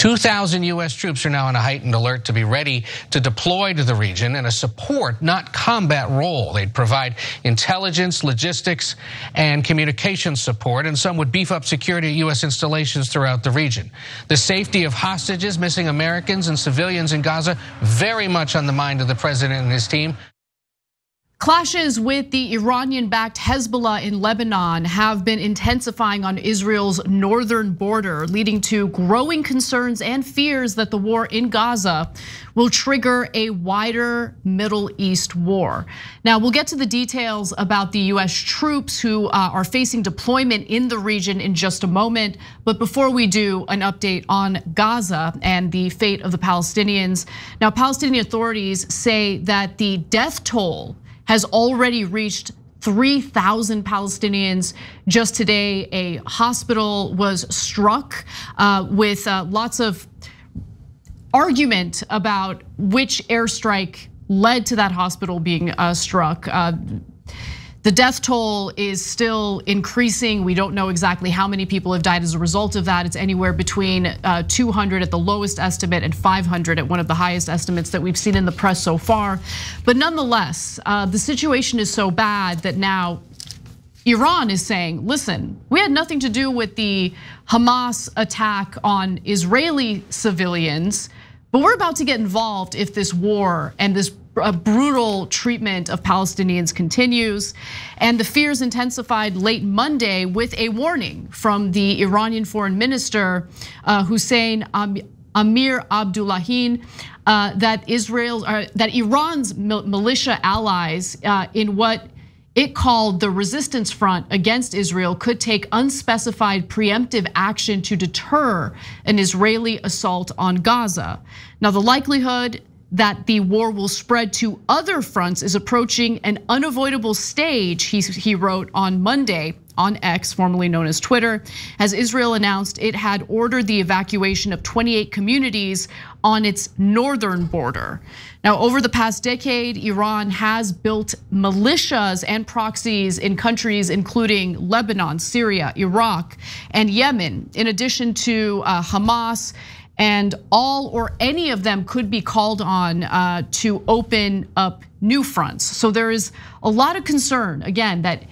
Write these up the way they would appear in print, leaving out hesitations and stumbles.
2,000 U.S. troops are now on a heightened alert to be ready to deploy to the region in a support, not combat role. They'd provide intelligence, logistics, and communication support, and some would beef up security at U.S. installations throughout the region. The safety of hostages, missing Americans, and civilians in Gaza very much on the mind of the president and his team. Clashes with the Iranian-backed Hezbollah in Lebanon have been intensifying on Israel's northern border, leading to growing concerns and fears that the war in Gaza will trigger a wider Middle East war. Now, we'll get to the details about the US troops who are facing deployment in the region in just a moment. But before we do, an update on Gaza and the fate of the Palestinians. Now, Palestinian authorities say that the death toll has already reached 3,000 Palestinians. Just today, a hospital was struck with lots of argument about which airstrike led to that hospital being struck. The death toll is still increasing. We don't know exactly how many people have died as a result of that. It's anywhere between 200 at the lowest estimate and 500 at one of the highest estimates that we've seen in the press so far. But nonetheless, the situation is so bad that now Iran is saying, listen, we had nothing to do with the Hamas attack on Israeli civilians, but we're about to get involved if this war and this brutal treatment of Palestinians continues. And the fears intensified late Monday with a warning from the Iranian foreign minister, Hussein Amir Abdullahian, that Iran's militia allies in what it called the resistance front against Israel could take unspecified preemptive action to deter an Israeli assault on Gaza. Now, the likelihood that the war will spread to other fronts is approaching an unavoidable stage, he wrote on Monday on X, formerly known as Twitter, as Israel announced it had ordered the evacuation of 28 communities on its northern border. Now, over the past decade, Iran has built militias and proxies in countries including Lebanon, Syria, Iraq, and Yemen, in addition to Hamas. And all or any of them could be called on to open up new fronts. So there is a lot of concern, again, that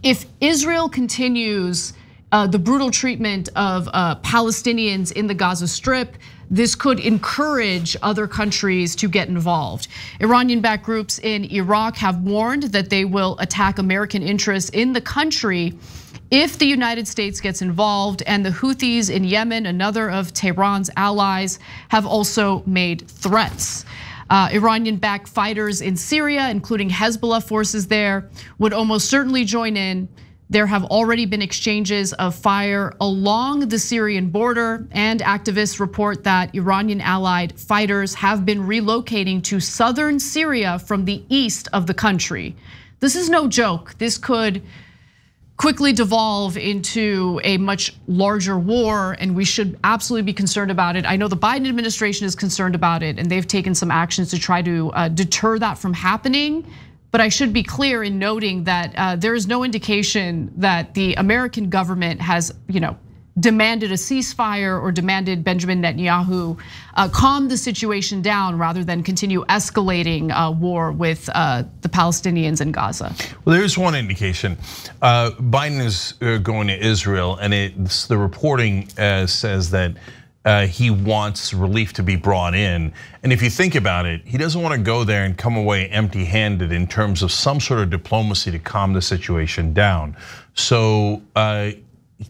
if Israel continues the brutal treatment of Palestinians in the Gaza Strip, this could encourage other countries to get involved. Iranian-backed groups in Iraq have warned that they will attack American interests in the country if the United States gets involved, and the Houthis in Yemen, another of Tehran's allies, have also made threats. Iranian-backed fighters in Syria, including Hezbollah forces there, would almost certainly join in. There have already been exchanges of fire along the Syrian border, and activists report that Iranian allied fighters have been relocating to southern Syria from the east of the country. This is no joke. This could quickly devolve into a much larger war, and we should absolutely be concerned about it. I know the Biden administration is concerned about it, and they've taken some actions to try to deter that from happening. But I should be clear in noting that there is no indication that the American government has, demanded a ceasefire or demanded Benjamin Netanyahu calm the situation down rather than continue escalating war with the Palestinians in Gaza. Well, there's one indication. Biden is going to Israel, and the reporting says that he wants relief to be brought in. And if you think about it, he doesn't want to go there and come away empty-handed in terms of some sort of diplomacy to calm the situation down. So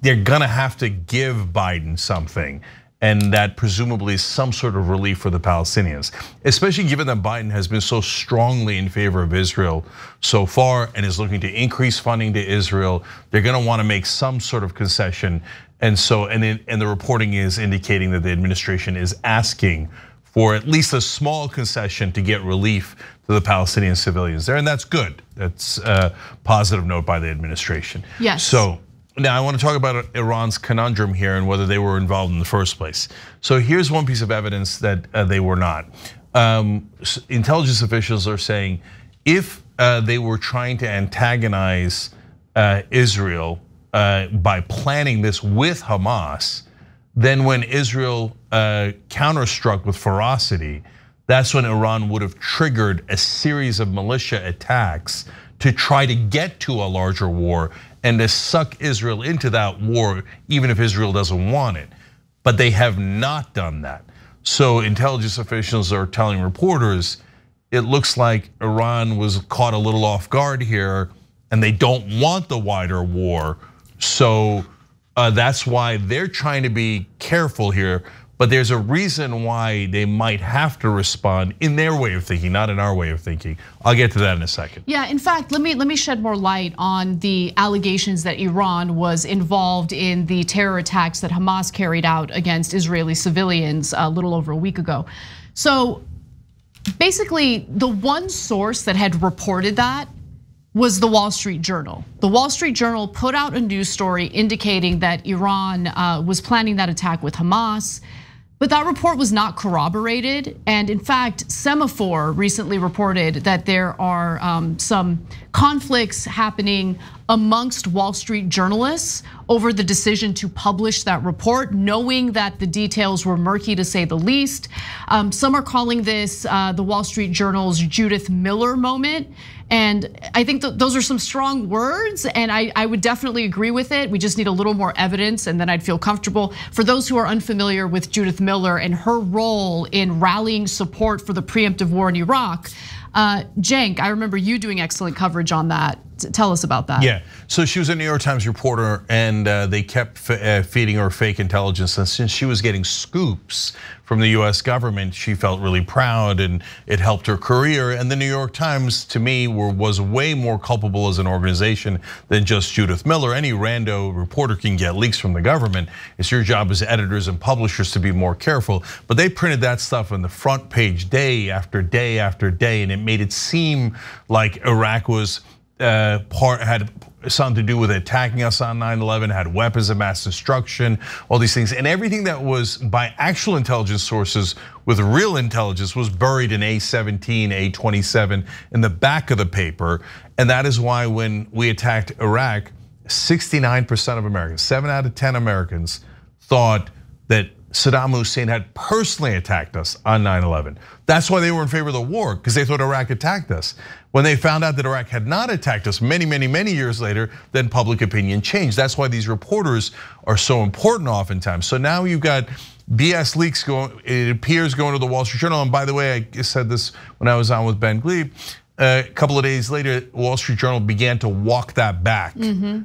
they're gonna have to give Biden something, and that presumably is some sort of relief for the Palestinians, especially given that Biden has been so strongly in favor of Israel so far and is looking to increase funding to Israel. They're gonna want to make some sort of concession. And the reporting is indicating that the administration is asking for at least a small concession to get relief to the Palestinian civilians there, and that's good. That's a positive note by the administration. Yes. So now I want to talk about Iran's conundrum here and whether they were involved in the first place. So here's one piece of evidence that they were not. Intelligence officials are saying if they were trying to antagonize Israel by planning this with Hamas, then when Israel counterstruck with ferocity, that's when Iran would have triggered a series of militia attacks to try to get to a larger war and to suck Israel into that war, even if Israel doesn't want it. But they have not done that. So intelligence officials are telling reporters, it looks like Iran was caught a little off guard here and they don't want the wider war. So that's why they're trying to be careful here. But there's a reason why they might have to respond in their way of thinking, not in our way of thinking. I'll get to that in a second. Yeah, in fact, let me shed more light on the allegations that Iran was involved in the terror attacks that Hamas carried out against Israeli civilians a little over a week ago. So basically, the one source that had reported that was the Wall Street Journal. The Wall Street Journal put out a news story indicating that Iran was planning that attack with Hamas. But that report was not corroborated. And in fact, Semafor recently reported that there are some conflicts happening amongst Wall Street journalists over the decision to publish that report, knowing that the details were murky to say the least. Some are calling this the Wall Street Journal's Judith Miller moment. And I think those are some strong words, and I would definitely agree with it. We just need a little more evidence, and then I'd feel comfortable. For those who are unfamiliar with Judith Miller and her role in rallying support for the preemptive war in Iraq, Cenk, I remember you doing excellent coverage on that. Tell us about that. Yeah, so she was a New York Times reporter, and they kept feeding her fake intelligence. And since she was getting scoops from the US government, she felt really proud, and it helped her career. And the New York Times, to me, was way more culpable as an organization than just Judith Miller. Any rando reporter can get leaks from the government. It's your job as editors and publishers to be more careful. But they printed that stuff on the front page day after day after day, and it made it seem like Iraq was had something to do with attacking us on 9/11, had weapons of mass destruction, all these things. And everything that was by actual intelligence sources with real intelligence was buried in A17, A27 in the back of the paper. And that is why when we attacked Iraq, 69% of Americans, 7 out of 10 Americans thought that Saddam Hussein had personally attacked us on 9/11. That's why they were in favor of the war, because they thought Iraq attacked us. When they found out that Iraq had not attacked us many years later, then public opinion changed. That's why these reporters are so important oftentimes. So now you've got BS leaks going, it appears, going to the Wall Street Journal. And by the way, I said this when I was on with Ben Glebe. A couple of days later, Wall Street Journal began to walk that back,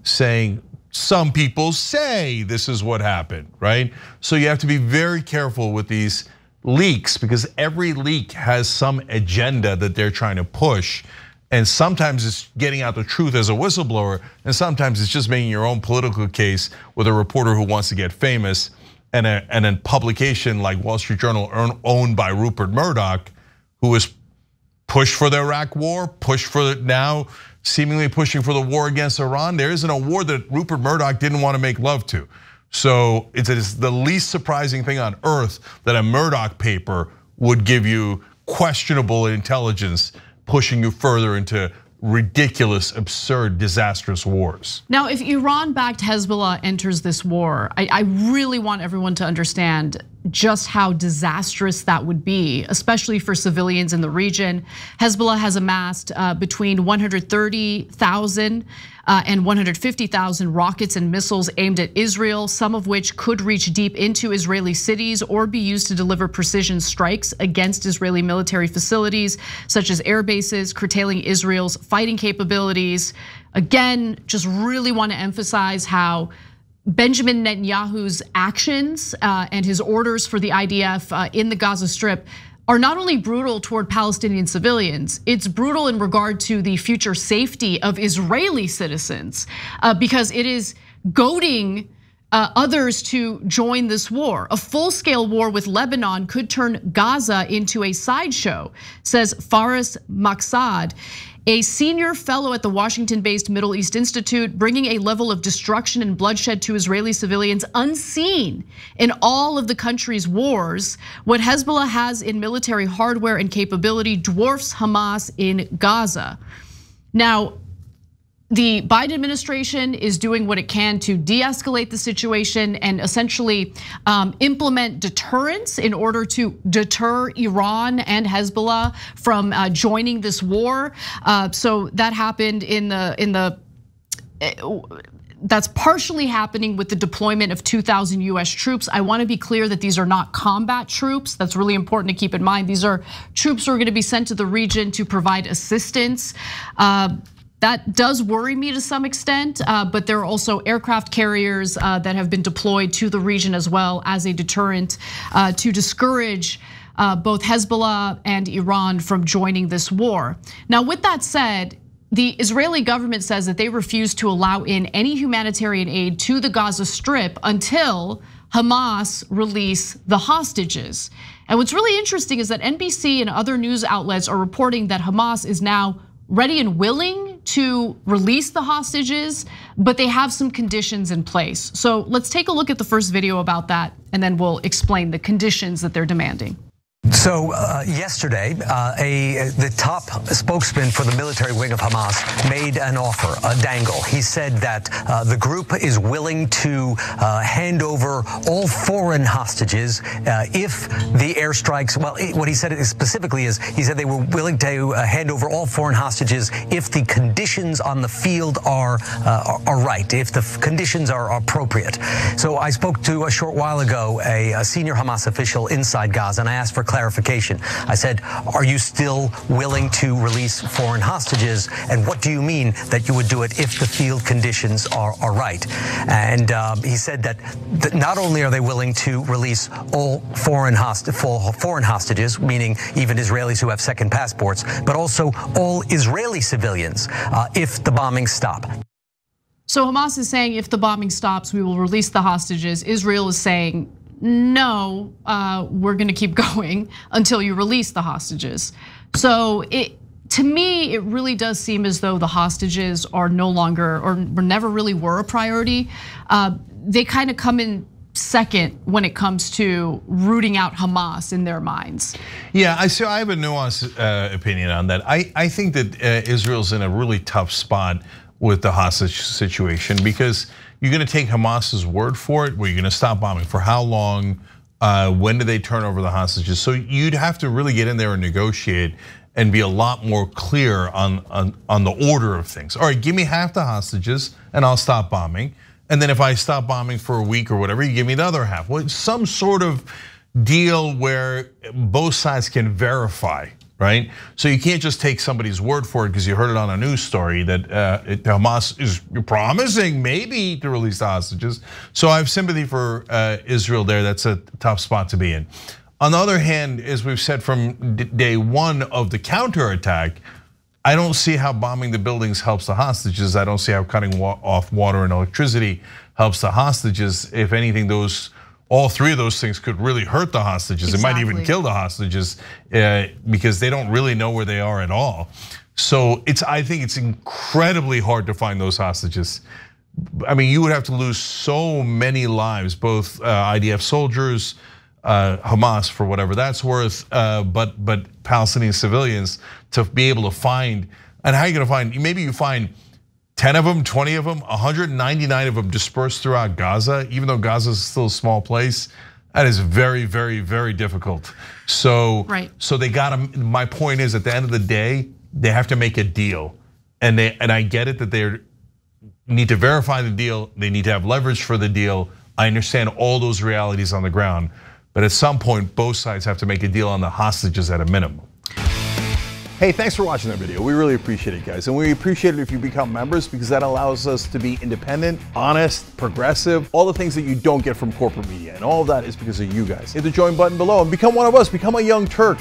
saying, some people say this is what happened, right? So you have to be very careful with these leaks, because every leak has some agenda that they're trying to push. And sometimes it's getting out the truth as a whistleblower, and sometimes it's just making your own political case with a reporter who wants to get famous. And a publication like Wall Street Journal, owned by Rupert Murdoch, who is pushed for the Iraq war, pushed for now, seemingly pushing for the war against Iran. There isn't a war that Rupert Murdoch didn't want to make love to. So it's the least surprising thing on earth that a Murdoch paper would give you questionable intelligence, pushing you further into ridiculous, absurd, disastrous wars. Now, if Iran-backed Hezbollah enters this war, I really want everyone to understand just how disastrous that would be, especially for civilians in the region. Hezbollah has amassed between 130,000 and 150,000 rockets and missiles aimed at Israel, some of which could reach deep into Israeli cities or be used to deliver precision strikes against Israeli military facilities, such as air bases, curtailing Israel's fighting capabilities. Again, just really want to emphasize how Benjamin Netanyahu's actions and his orders for the IDF in the Gaza Strip are not only brutal toward Palestinian civilians, it's brutal in regard to the future safety of Israeli citizens, because it is goading others to join this war. A full-scale war with Lebanon could turn Gaza into a sideshow, says Faris Maksad, a senior fellow at the Washington-based Middle East Institute, bringing a level of destruction and bloodshed to Israeli civilians unseen in all of the country's wars. What Hezbollah has in military hardware and capability dwarfs Hamas in Gaza. Now, The Biden administration is doing what it can to de-escalate the situation and essentially implement deterrence in order to deter Iran and Hezbollah from joining this war. So that happened that's partially happening with the deployment of 2,000 US troops. I wanna be clear that these are not combat troops. That's really important to keep in mind. These are troops who are gonna be sent to the region to provide assistance. That does worry me to some extent, but there are also aircraft carriers that have been deployed to the region as well as a deterrent to discourage both Hezbollah and Iran from joining this war. Now, with that said, the Israeli government says that they refuse to allow in any humanitarian aid to the Gaza Strip until Hamas release the hostages. And what's really interesting is that NBC and other news outlets are reporting that Hamas is now ready and willing to release the hostages, but they have some conditions in place. So let's take a look at the first video about that, and then we'll explain the conditions that they're demanding. So yesterday, the top spokesman for the military wing of Hamas made an offer, a dangle. He said that the group is willing to hand over all foreign hostages if the airstrikes. Well, what he said specifically is he said they were willing to hand over all foreign hostages if the conditions on the field are right, if the conditions are appropriate. So I spoke to a short while ago a senior Hamas official inside Gaza, and I asked for clarification. I said, are you still willing to release foreign hostages? And what do you mean that you would do it if the field conditions are right? And he said that not only are they willing to release all foreign hostages, meaning even Israelis who have second passports, but also all Israeli civilians if the bombings stop. So Hamas is saying if the bombing stops, we will release the hostages. Israel is saying, no, we're gonna keep going until you release the hostages. So to me, it really does seem as though the hostages are no longer, or never really were a priority. They kind of come in second when it comes to rooting out Hamas in their minds. Yeah, I have a nuanced opinion on that. I think that Israel's in a really tough spot with the hostage situation because you're gonna take Hamas's word for it, where you're gonna stop bombing for how long, when do they turn over the hostages? So you'd have to really get in there and negotiate and be a lot more clear on the order of things. All right, give me half the hostages and I'll stop bombing. And then if I stop bombing for a week or whatever, you give me the other half. Well, some sort of deal where both sides can verify, right? So you can't just take somebody's word for it because you heard it on a news story that Hamas is promising maybe to release the hostages. So I have sympathy for Israel there. That's a tough spot to be in. On the other hand, as we've said from day one of the counterattack, I don't see how bombing the buildings helps the hostages. I don't see how cutting off water and electricity helps the hostages. If anything, all three of those things could really hurt the hostages. Exactly. It might even kill the hostages because they don't really know where they are at all. So I think it's incredibly hard to find those hostages. I mean, you would have to lose so many lives, both IDF soldiers, Hamas for whatever that's worth, but Palestinian civilians to be able to find. And how are you gonna find? Maybe you find 10 of them, 20 of them, 199 of them dispersed throughout Gaza, even though Gaza is still a small place. That is very, very, very difficult. So, right. So they got to. My point is, at the end of the day, they have to make a deal, and I get it that they need to verify the deal. They need to have leverage for the deal. I understand all those realities on the ground, but at some point, both sides have to make a deal on the hostages at a minimum. Hey, thanks for watching that video. We really appreciate it, guys. And we appreciate it if you become members because that allows us to be independent, honest, progressive, all the things that you don't get from corporate media. And all of that is because of you guys. Hit the join button below and become one of us, become a Young Turk.